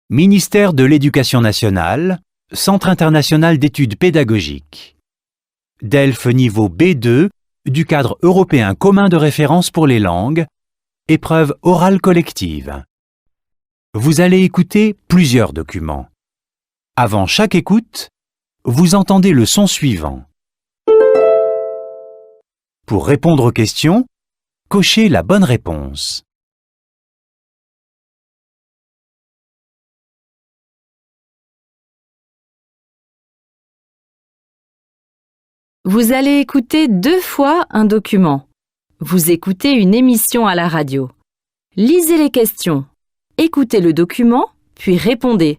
Ministère de l'Éducation nationale, Centre international d'études pédagogiques. DELF niveau B2 du cadre européen commun de référence pour les langues, épreuve orale collective. Vous allez écouter plusieurs documents. Avant chaque écoute, vous entendez le son suivant. Pour répondre aux questions, cochez la bonne réponse. Vous allez écouter 2 fois un document. Vous écoutez une émission à la radio. Lisez les questions. Écoutez le document, puis répondez.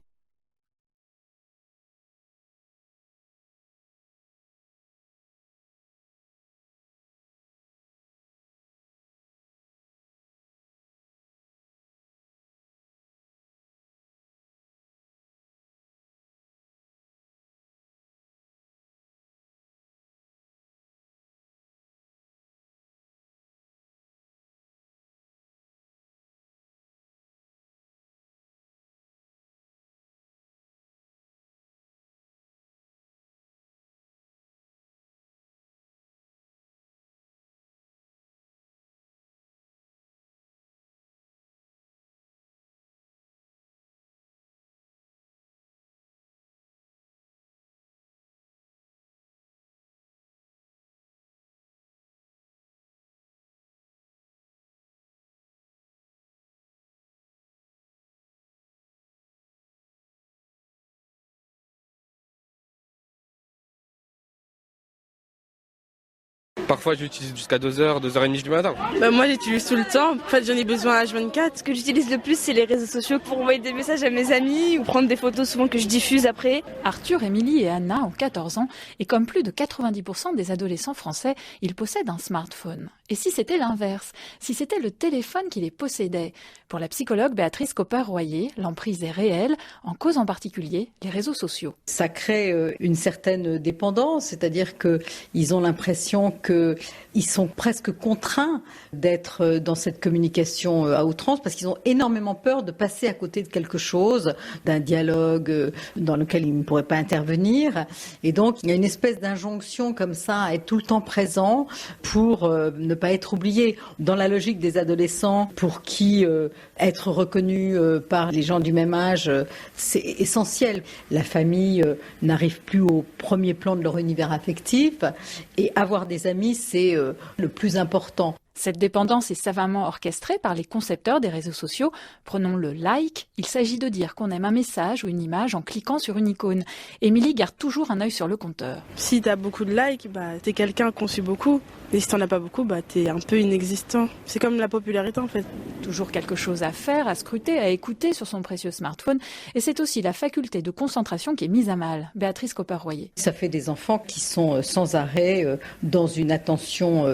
Parfois j'utilise jusqu'à 2h, 2h30 du matin. Moi j'utilise tout le temps, en fait j'en ai besoin H24. Ce que j'utilise le plus c'est les réseaux sociaux pour envoyer des messages à mes amis ou prendre des photos souvent que je diffuse après. Arthur, Émilie et Anna ont 14 ans et comme plus de 90% des adolescents français, ils possèdent un smartphone. Et si c'était l'inverse? Si c'était le téléphone qui les possédait? Pour la psychologue Béatrice Copper-Royer, l'emprise est réelle, en cause en particulier les réseaux sociaux. Ça crée une certaine dépendance, c'est-à-dire qu'ils ont l'impression qu'ils sont presque contraints d'être dans cette communication à outrance parce qu'ils ont énormément peur de passer à côté de quelque chose, d'un dialogue dans lequel ils ne pourraient pas intervenir. Et donc, il y a une espèce d'injonction comme ça à être tout le temps présent pour ne pas être oublié. Dans la logique des adolescents, pour qui être reconnu par les gens du même âge, c'est essentiel. La famille n'arrive plus au premier plan de leur univers affectif et avoir des amis, c'est le plus important. Cette dépendance est savamment orchestrée par les concepteurs des réseaux sociaux. Prenons le like. Il s'agit de dire qu'on aime un message ou une image en cliquant sur une icône. Émilie garde toujours un œil sur le compteur. Si t'as beaucoup de likes, t'es quelqu'un qu'on suit beaucoup. Et si t'en as pas beaucoup, t'es un peu inexistant. C'est comme la popularité en fait. Toujours quelque chose à faire, à scruter, à écouter sur son précieux smartphone. Et c'est aussi la faculté de concentration qui est mise à mal. Béatrice Copper-Royer. Ça fait des enfants qui sont sans arrêt dans une attention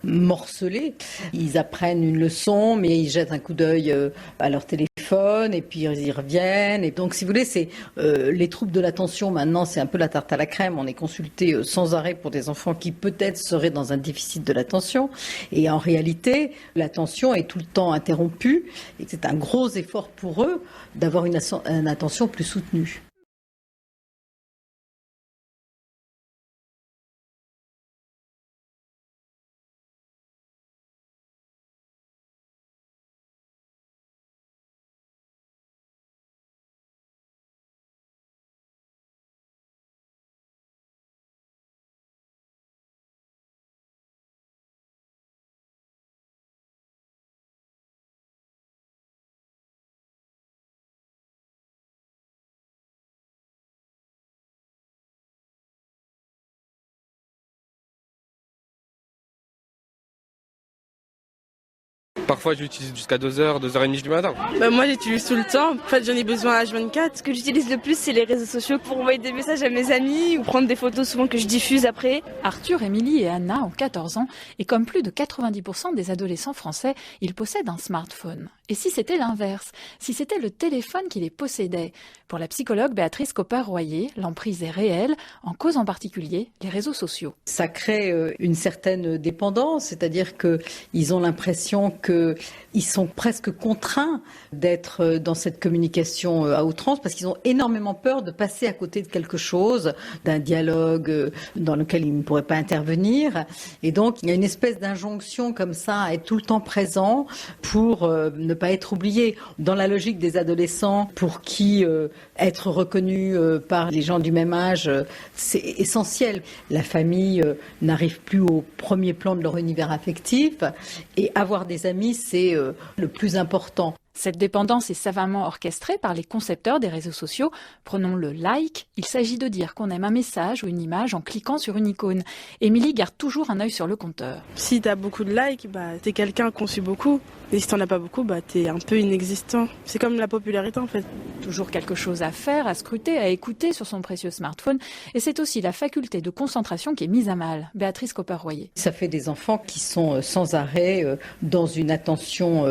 morcelée. Ils apprennent une leçon, mais ils jettent un coup d'œil à leur téléphone et puis ils y reviennent. Et donc, si vous voulez, c'est les troubles de l'attention. Maintenant, c'est un peu la tarte à la crème. On est consulté sans arrêt pour des enfants qui peut-être seraient dans un déficit de l'attention. Et en réalité, l'attention est tout le temps interrompue. Et c'est un gros effort pour eux d'avoir une attention plus soutenue. Parfois j'utilise jusqu'à 2h, 2h30 du matin. Moi j'utilise tout le temps, en fait j'en ai besoin H24. Ce que j'utilise le plus c'est les réseaux sociaux pour envoyer des messages à mes amis ou prendre des photos souvent que je diffuse après. Arthur, Émilie et Anna ont 14 ans et comme plus de 90% des adolescents français, ils possèdent un smartphone. Et si c'était l'inverse? Si c'était le téléphone qui les possédait? Pour la psychologue Béatrice Copper-Royer, l'emprise est réelle, en cause en particulier les réseaux sociaux. Ça crée une certaine dépendance, c'est-à-dire qu'ils ont l'impression que qu'ils sont presque contraints d'être dans cette communication à outrance parce qu'ils ont énormément peur de passer à côté de quelque chose, d'un dialogue dans lequel ils ne pourraient pas intervenir. Et donc, il y a une espèce d'injonction comme ça à être tout le temps présent pour ne pas être oublié. Dans la logique des adolescents, pour qui être reconnu par les gens du même âge, c'est essentiel. La famille n'arrive plus au premier plan de leur univers affectif et avoir des amis, c'est le plus important. Cette dépendance est savamment orchestrée par les concepteurs des réseaux sociaux. Prenons le like. Il s'agit de dire qu'on aime un message ou une image en cliquant sur une icône. Émilie garde toujours un œil sur le compteur. Si t'as beaucoup de likes, t'es quelqu'un qu'on suit beaucoup. Et si t'en as pas beaucoup, t'es un peu inexistant. C'est comme la popularité en fait. Toujours quelque chose à faire, à scruter, à écouter sur son précieux smartphone. Et c'est aussi la faculté de concentration qui est mise à mal. Béatrice Copper-Royer. Ça fait des enfants qui sont sans arrêt dans une attention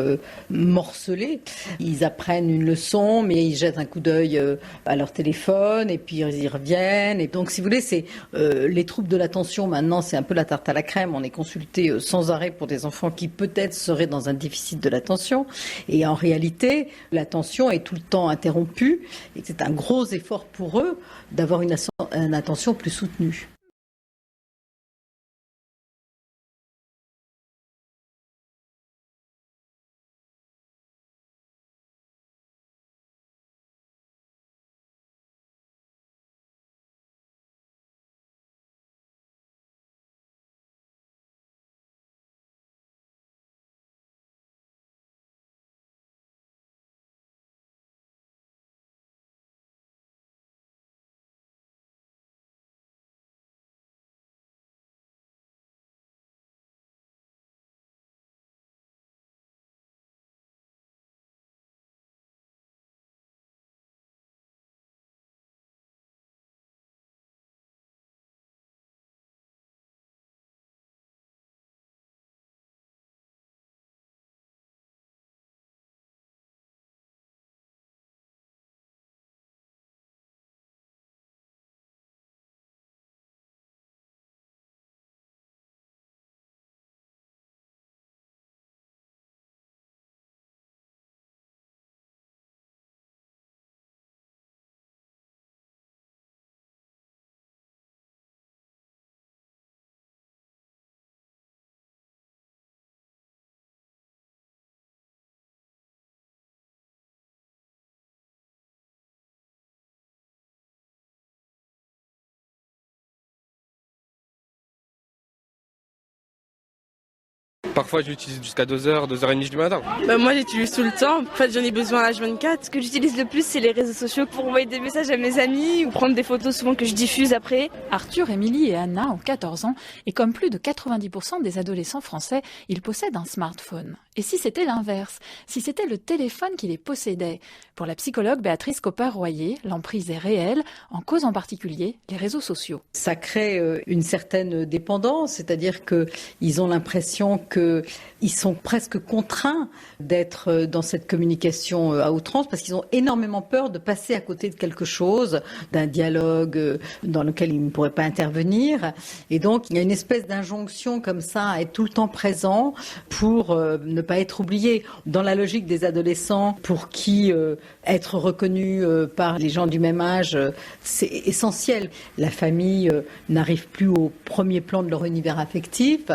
morcelée. Ils apprennent une leçon, mais ils jettent un coup d'œil à leur téléphone et puis ils y reviennent. Et donc, si vous voulez, c'est les troubles de l'attention. Maintenant, c'est un peu la tarte à la crème. On est consulté sans arrêt pour des enfants qui peut-être seraient dans un déficit de l'attention. Et en réalité, l'attention est tout le temps interrompue et c'est un gros effort pour eux d'avoir une attention plus soutenue. Parfois, je l'utilise jusqu'à 2h, 2h30 du matin. Moi, j'utilise tout le temps. En fait, j'en ai besoin à H24. Ce que j'utilise le plus, c'est les réseaux sociaux pour envoyer des messages à mes amis ou prendre des photos souvent que je diffuse après. Arthur, Émilie et Anna ont 14 ans et comme plus de 90% des adolescents français, ils possèdent un smartphone. Et si c'était l'inverse? Si c'était le téléphone qui les possédait? Pour la psychologue Béatrice Copper-Royer, l'emprise est réelle, en cause en particulier les réseaux sociaux. Ça crée une certaine dépendance, c'est-à-dire qu'ils ont l'impression qu'ils sont presque contraints d'être dans cette communication à outrance parce qu'ils ont énormément peur de passer à côté de quelque chose, d'un dialogue dans lequel ils ne pourraient pas intervenir. Et donc, il y a une espèce d'injonction comme ça à être tout le temps présent pour ne pas être oublié. Dans la logique des adolescents, pour qui être reconnu par les gens du même âge, c'est essentiel. La famille n'arrive plus au premier plan de leur univers affectif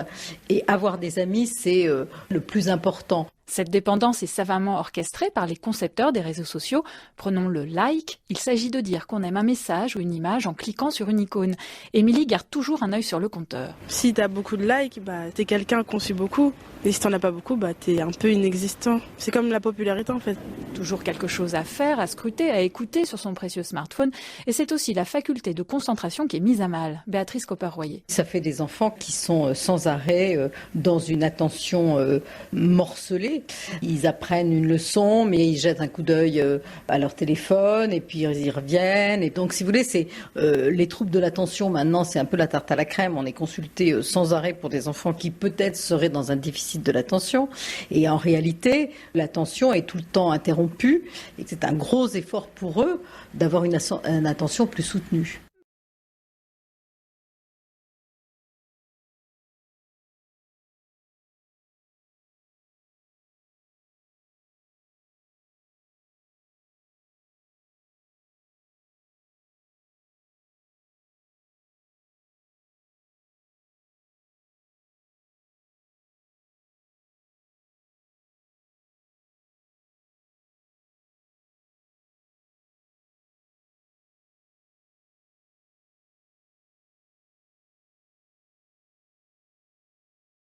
et avoir des amis, c'est le plus important. Cette dépendance est savamment orchestrée par les concepteurs des réseaux sociaux. Prenons le like. Il s'agit de dire qu'on aime un message ou une image en cliquant sur une icône. Émilie garde toujours un œil sur le compteur. Si t'as beaucoup de likes, t'es quelqu'un qu'on suit beaucoup. Et si t'en as pas beaucoup, t'es un peu inexistant. C'est comme la popularité en fait. Toujours quelque chose à faire, à scruter, à écouter sur son précieux smartphone. Et c'est aussi la faculté de concentration qui est mise à mal. Béatrice Copper-Royer. Ça fait des enfants qui sont sans arrêt dans une attention morcelée. Ils apprennent une leçon, mais ils jettent un coup d'œil à leur téléphone et puis ils y reviennent. Et donc, si vous voulez, c'est les troubles de l'attention. Maintenant, c'est un peu la tarte à la crème. On est consulté sans arrêt pour des enfants qui peut-être seraient dans un déficit de l'attention. Et en réalité, l'attention est tout le temps interrompue et c'est un gros effort pour eux d'avoir une attention plus soutenue.